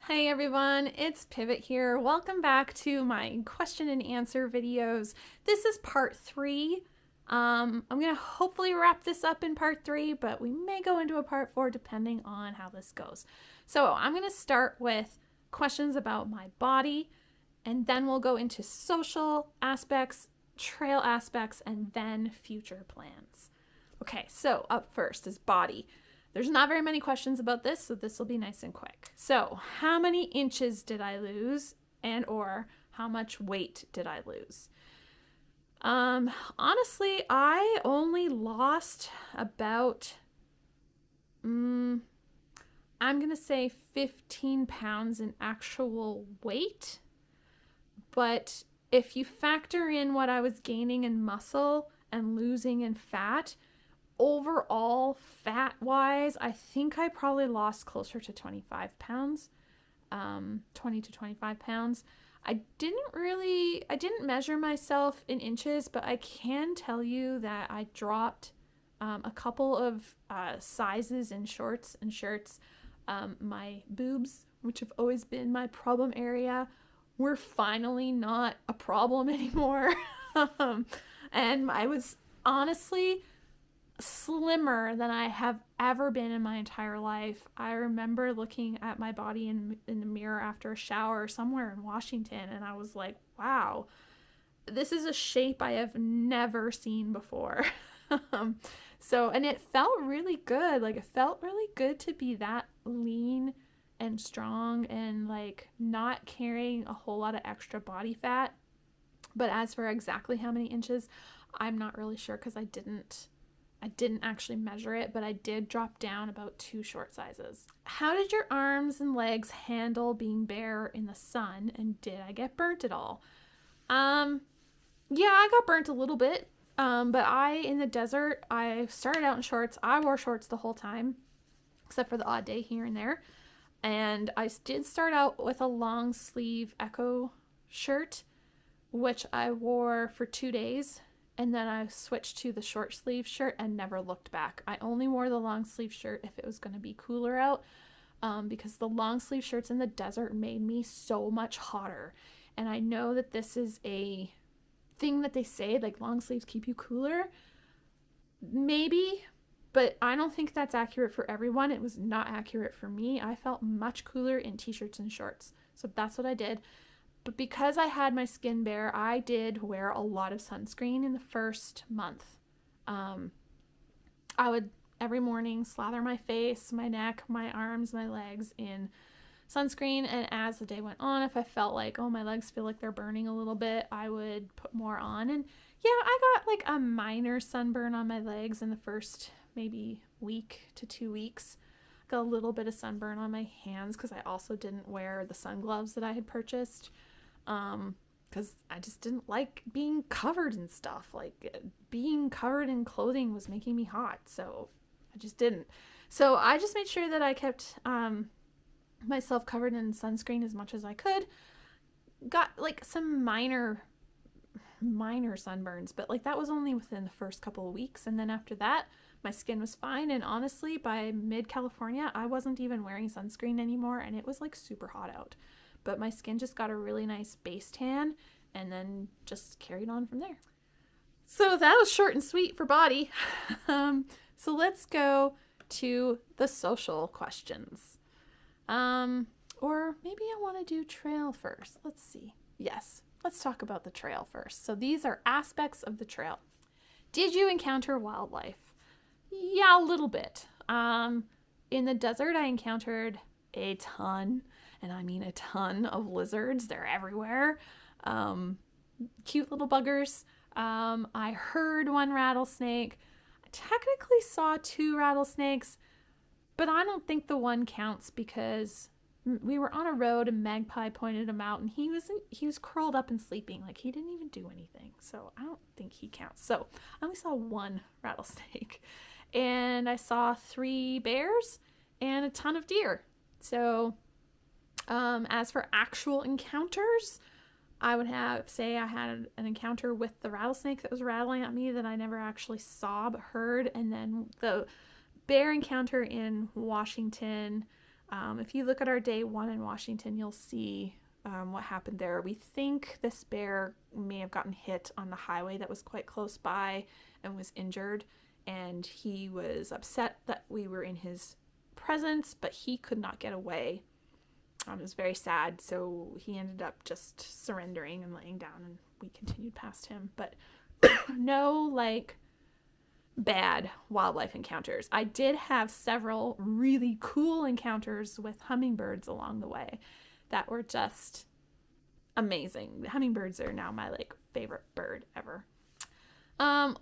Hi everyone, it's Pivot here. Welcome back to my question and answer videos. This is part 3. I'm going to hopefully wrap this up in part 3, but we may go into a part 4 depending on how this goes. So I'm going to start with questions about my body, and then we'll go into social aspects, trail aspects, and then future plans. Okay, so up first is body. There's not very many questions about this, so this will be nice and quick. So, how many inches did I lose, and or how much weight did I lose? Honestly, I only lost about, I'm gonna say 15 pounds in actual weight. But if you factor in what I was gaining in muscle and losing in fat, overall, fat-wise, I think I probably lost closer to 25 pounds, 20 to 25 pounds. I didn't measure myself in inches, but I can tell you that I dropped a couple of sizes in shorts and shirts. My boobs, which have always been my problem area, were finally not a problem anymore. And I was honestly slimmer than I have ever been in my entire life. I remember looking at my body in the mirror after a shower somewhere in Washington, and I was like, wow, this is a shape I have never seen before. And it felt really good. Like, it felt really good to be that lean and strong and like not carrying a whole lot of extra body fat. But as for exactly how many inches, I'm not really sure because I didn't actually measure it, but I did drop down about 2 short sizes. How did your arms and legs handle being bare in the sun, and did I get burnt at all? Yeah, I got burnt a little bit, but in the desert, I started out in shorts. I wore shorts the whole time, except for the odd day here and there. And I did start out with a long sleeve Echo shirt, which I wore for 2 days. And then I switched to the short sleeve shirt and never looked back. I only wore the long sleeve shirt if it was going to be cooler out, because the long sleeve shirts in the desert made me so much hotter. And I know that this is a thing that they say, like long sleeves keep you cooler. Maybe, but I don't think that's accurate for everyone. It was not accurate for me. I felt much cooler in t-shirts and shorts. So that's what I did. But because I had my skin bare, I did wear a lot of sunscreen in the first month. I would every morning slather my face, my neck, my arms, my legs in sunscreen. And as the day went on, if I felt like, oh, my legs feel like they're burning a little bit, I would put more on. And yeah, I got like a minor sunburn on my legs in the first maybe week to 2 weeks. Got a little bit of sunburn on my hands because I also didn't wear the sun gloves that I had purchased. Because I just didn't like being covered in stuff. Like, being covered in clothing was making me hot, so I just didn't. So I just made sure that I kept myself covered in sunscreen as much as I could. Got like some minor sunburns, but like that was only within the first couple of weeks, and then after that my skin was fine. And honestly, by mid-California, I wasn't even wearing sunscreen anymore, and it was like super hot out. But my skin just got a really nice base tan and then just carried on from there. So that was short and sweet for body. So let's go to the social questions. Or maybe I want to do trail first. Let's see. Yes, let's talk about the trail first. So these are aspects of the trail. Did you encounter wildlife? Yeah, a little bit. In the desert, I encountered a ton. And I mean a ton of lizards. They're everywhere. Cute little buggers. I heard 1 rattlesnake. I technically saw 2 rattlesnakes, but I don't think the 1 counts because we were on a road and Magpie pointed him out, and he was curled up and sleeping. Like, he didn't even do anything. So I don't think he counts. So I only saw 1 rattlesnake. And I saw 3 bears and a ton of deer. So as for actual encounters, I would say I had an encounter with the rattlesnake that was rattling at me that I never actually saw but heard, and then the bear encounter in Washington, If you look at our day 1 in Washington, you'll see what happened there. We think this bear may have gotten hit on the highway that was quite close by and was injured, and he was upset that we were in his presence, but he could not get away. It was very sad, so he ended up just surrendering and laying down, and we continued past him. But no, like, bad wildlife encounters. I did have several really cool encounters with hummingbirds along the way that were just amazing. Hummingbirds are now my, like, favorite bird ever.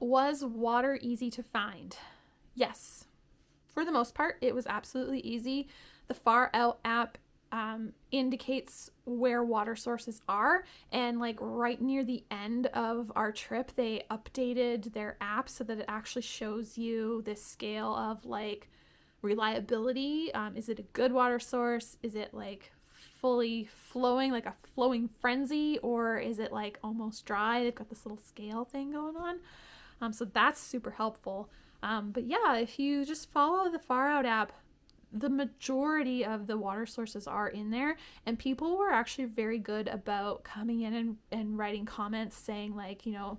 Was water easy to find? Yes. For the most part, it was absolutely easy. The Far Out app indicates where water sources are, and like right near the end of our trip they updated their app so that it actually shows you this scale of like reliability. Is it a good water source? Is it like fully flowing, like a flowing frenzy, or is it like almost dry? They've got this little scale thing going on, so that's super helpful. But yeah, if you just follow the Far Out app, the majority of the water sources are in there, and people were actually very good about coming in and writing comments saying like, you know,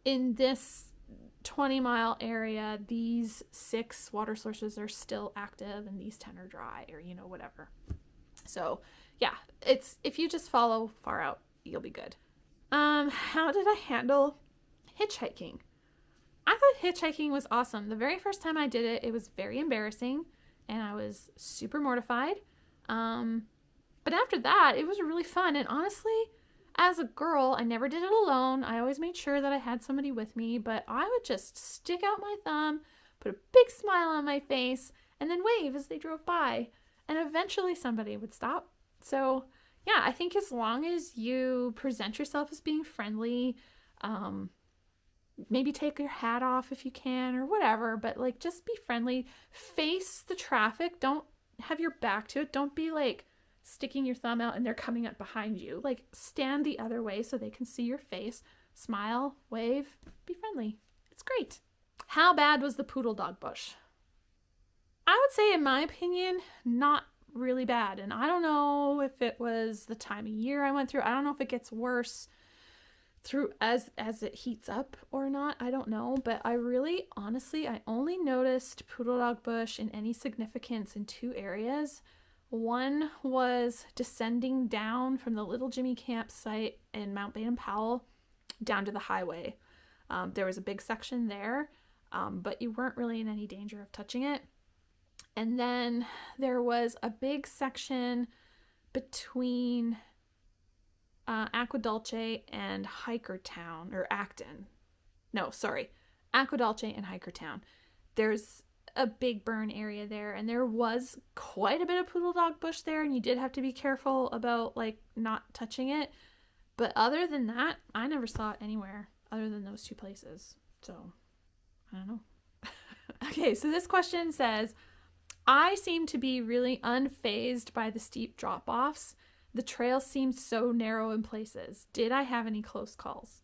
in this 20-mile area, these 6 water sources are still active and these 10 are dry, or, you know, whatever. So yeah, it's, if you just follow Far Out, you'll be good. How did I handle hitchhiking? I thought hitchhiking was awesome. The very first time I did it, it was very embarrassing and I was super mortified. But after that, it was really fun. And honestly, as a girl, I never did it alone. I always made sure that I had somebody with me, but I would just stick out my thumb, put a big smile on my face, and then wave as they drove by. And eventually somebody would stop. So yeah, I think as long as you present yourself as being friendly, maybe take your hat off if you can or whatever, but like just be friendly, face the traffic, don't have your back to it, don't be like sticking your thumb out and they're coming up behind you. Like stand the other way so they can see your face, smile, wave, be friendly. It's great. How bad was the poodle dog bush? I would say, in my opinion, not really bad. And I don't know if it was the time of year I went through. I don't know if it gets worse through as it heats up or not. I don't know, but I really, honestly, I only noticed poodle dog bush in any significance in 2 areas. One was descending down from the Little Jimmy campsite in Mount Baden-Powell down to the highway. There was a big section there, but you weren't really in any danger of touching it. And then there was a big section between Aquadulce and Hikertown, or Acton. No, sorry, Aquadulce and Hikertown. There's a big burn area there, and there was quite a bit of poodle dog bush there, and you did have to be careful about like not touching it. But other than that, I never saw it anywhere other than those 2 places. So I don't know. Okay, so this question says, I seem to be really unfazed by the steep drop-offs. The trail seemed so narrow in places. Did I have any close calls?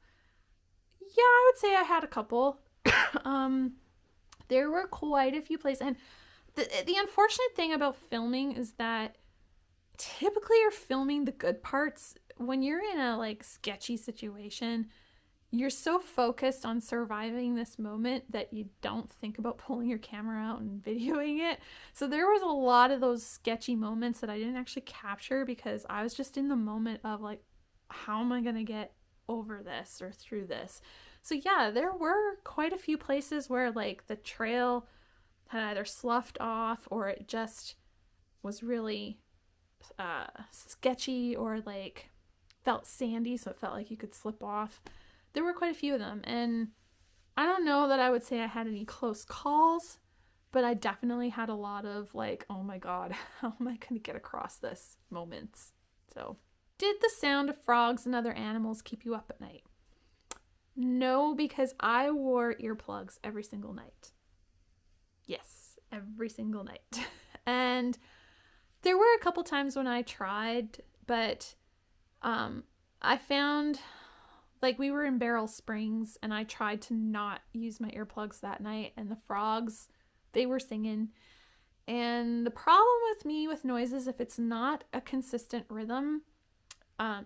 Yeah, I would say I had a couple. There were quite a few places. And the unfortunate thing about filming is that typically you're filming the good parts. When you're in a like sketchy situation, you're so focused on surviving this moment that you don't think about pulling your camera out and videoing it. So there was a lot of those sketchy moments that I didn't actually capture because I was just in the moment of like, how am I going to get over this or through this? So yeah, there were quite a few places where like the trail had either sloughed off or it just was really sketchy or like felt sandy, so it felt like you could slip off. There were quite a few of them, and I don't know that I would say I had any close calls, but I definitely had a lot of like, oh my god, how am I going to get across this moments. So, did the sound of frogs and other animals keep you up at night? No, because I wore earplugs every single night. Yes, every single night. And there were a couple times when I tried, but I found, like, we were in Beryl Springs and I tried to not use my earplugs that night, and the frogs, they were singing, And the problem with me with noises, if it's not a consistent rhythm,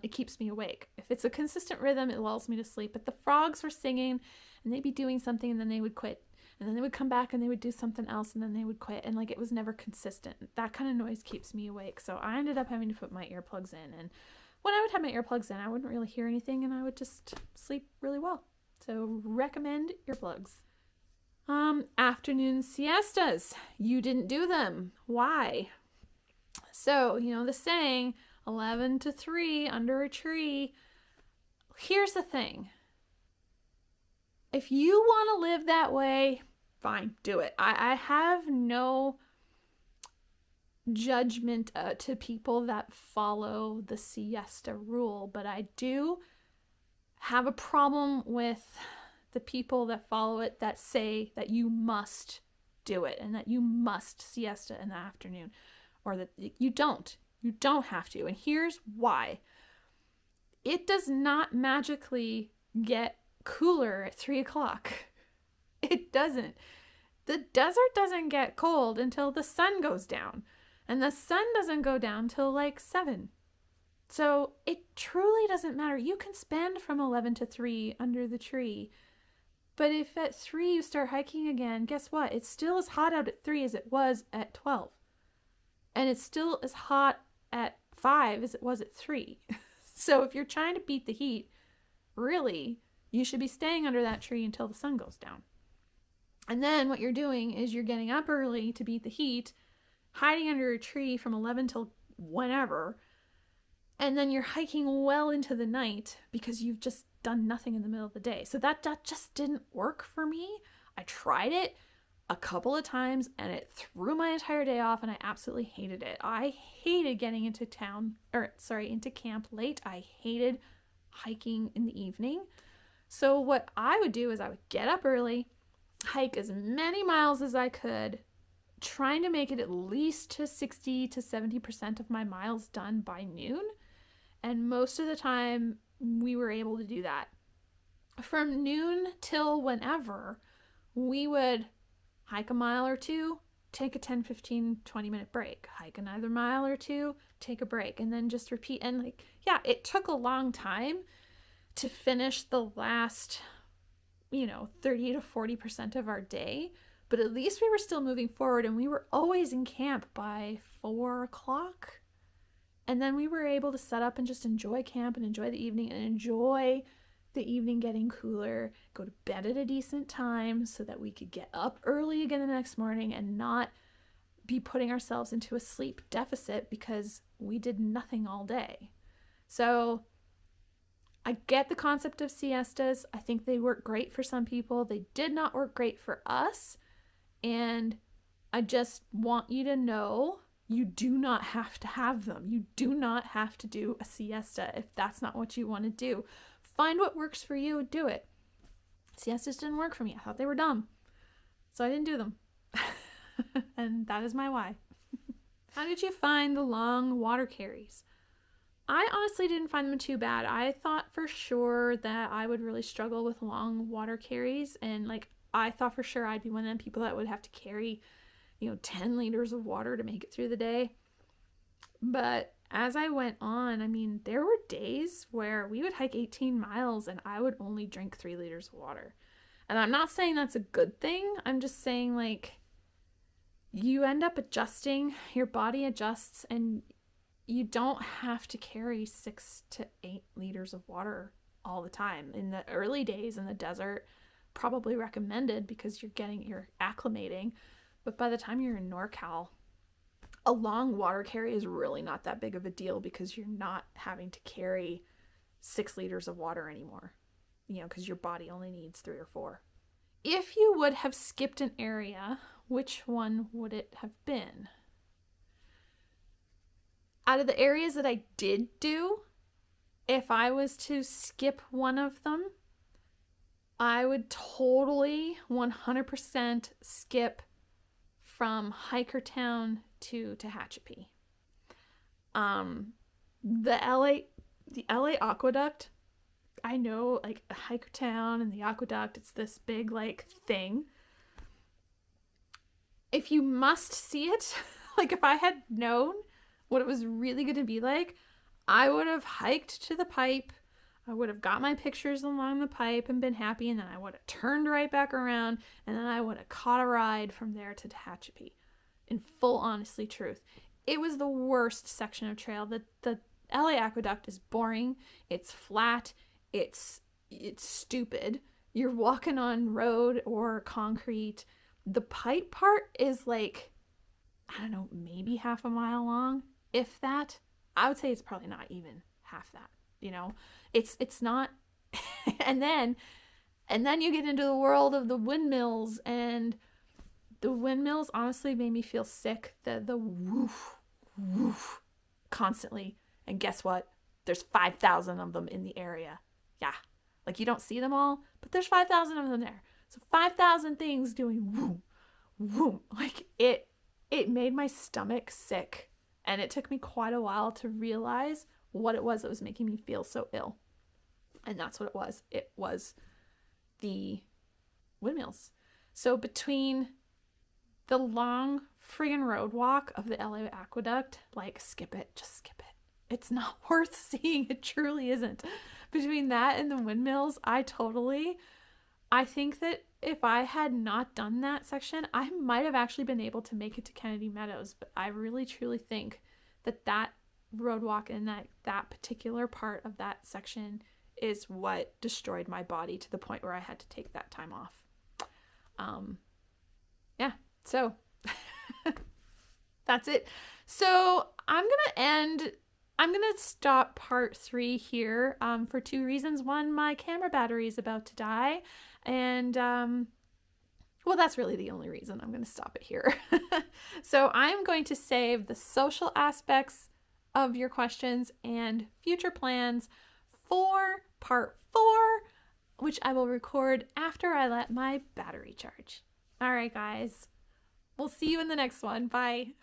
it keeps me awake. If it's a consistent rhythm, it lulls me to sleep. But the frogs were singing and they'd be doing something and then they would quit. And then they would come back and they would do something else and then they would quit. And like, it was never consistent. That kind of noise keeps me awake. So I ended up having to put my earplugs in. And when I would have my earplugs in, I wouldn't really hear anything and I would just sleep really well. So recommend earplugs. Afternoon siestas. You didn't do them. Why? So, you know, the saying, 11 to 3 under a tree. Here's the thing. If you want to live that way, fine, do it. I have no judgment to people that follow the siesta rule, but I do have a problem with the people that follow it that say that you must do it and that you must siesta in the afternoon, or that you don't. You don't have to. And here's why. It does not magically get cooler at 3 o'clock. It doesn't. The desert doesn't get cold until the sun goes down. And the sun doesn't go down till like 7. So it truly doesn't matter. You can spend from 11 to 3 under the tree. But if at 3 you start hiking again, guess what? It's still as hot out at 3 as it was at 12. And it's still as hot at 5 as it was at 3. So if you're trying to beat the heat, really, you should be staying under that tree until the sun goes down. And then what you're doing is you're getting up early to beat the heat, hiding under a tree from 11 till whenever, and then you're hiking well into the night because you've just done nothing in the middle of the day. So that just didn't work for me. I tried it a couple of times and it threw my entire day off and I absolutely hated it. I hated getting into into camp late. I hated hiking in the evening. So what I would do is I would get up early, hike as many miles as I could, trying to make it at least to 60 to 70% of my miles done by noon. And most of the time we were able to do that. From noon till whenever, we would hike a mile or two, take a 10, 15, 20-minute break, hike another mile or two, take a break, and then just repeat. And like, yeah, it took a long time to finish the last, 30 to 40% of our day, but at least we were still moving forward and we were always in camp by 4 o'clock. And then we were able to set up and just enjoy camp and enjoy the evening and enjoy the evening getting cooler, go to bed at a decent time so that we could get up early again the next morning and not be putting ourselves into a sleep deficit because we did nothing all day. So I get the concept of siestas. I think they work great for some people. They did not work great for us. And I just want you to know you do not have to have them. You do not have to do a siesta if that's not what you want to do. Find what works for you and do it. Siestas didn't work for me. I thought they were dumb. So I didn't do them. And that is my why. How did you find the long water carries? I honestly didn't find them too bad. I thought for sure that I would really struggle with long water carries. And I thought for sure I'd be one of them people that would have to carry 10 liters of water to make it through the day. But as I went on, there were days where we would hike 18 miles and I would only drink 3 liters of water. And I'm not saying that's a good thing. I'm just saying you end up adjusting, your body adjusts, and you don't have to carry 6 to 8 liters of water all the time. In the early days in the desert, probably recommended because you're acclimating. But by the time you're in NorCal, a long water carry is really not that big of a deal because you're not having to carry 6 liters of water anymore, because your body only needs 3 or 4. If you would have skipped an area, which one would it have been? Out of the areas that I did do, if I was to skip one of them, I would totally 100% skip from Hikertown to Tehachapi. The LA Aqueduct, I know Hikertown and the Aqueduct, it's this big thing. if you must see it, like if I had known what it was really going to be like, I would have hiked to the pipe. I would have got my pictures along the pipe and been happy, and then I would have turned right back around, and then I would have caught a ride from there to Tehachapi. In full honestly truth, it was the worst section of trail. The LA Aqueduct is boring. It's flat. It's stupid. You're walking on road or concrete. The pipe part is like, I don't know, maybe half a mile long, if that. I would say it's probably not even half that, you know. It's not. and then you get into the world of the windmills, and the windmills honestly made me feel sick. The woof woof constantly. And guess what? There's 5,000 of them in the area. Yeah. Like, you don't see them all, but there's 5,000 of them there. So 5,000 things doing whoom, whoom. Like, it made my stomach sick. And it took me quite a while to realize what it was that was making me feel so ill. And that's what it was. It was the windmills. So between the long friggin' road walk of the LA Aqueduct, like, skip it. Just skip it. It's not worth seeing. It truly isn't. Between that and the windmills, I think that if I had not done that section, I might have actually been able to make it to Kennedy Meadows. But I really, truly think that road walk and that particular part of that section is what destroyed my body to the point where I had to take that time off. Yeah, so that's it. So I'm gonna stop part 3 here for 2 reasons. One, my camera battery is about to die, and well, that's really the only reason I'm gonna stop it here. So I'm going to save the social aspects of your questions and future plans for part 4, which I will record after I let my battery charge. All right, guys. We'll see you in the next one. Bye.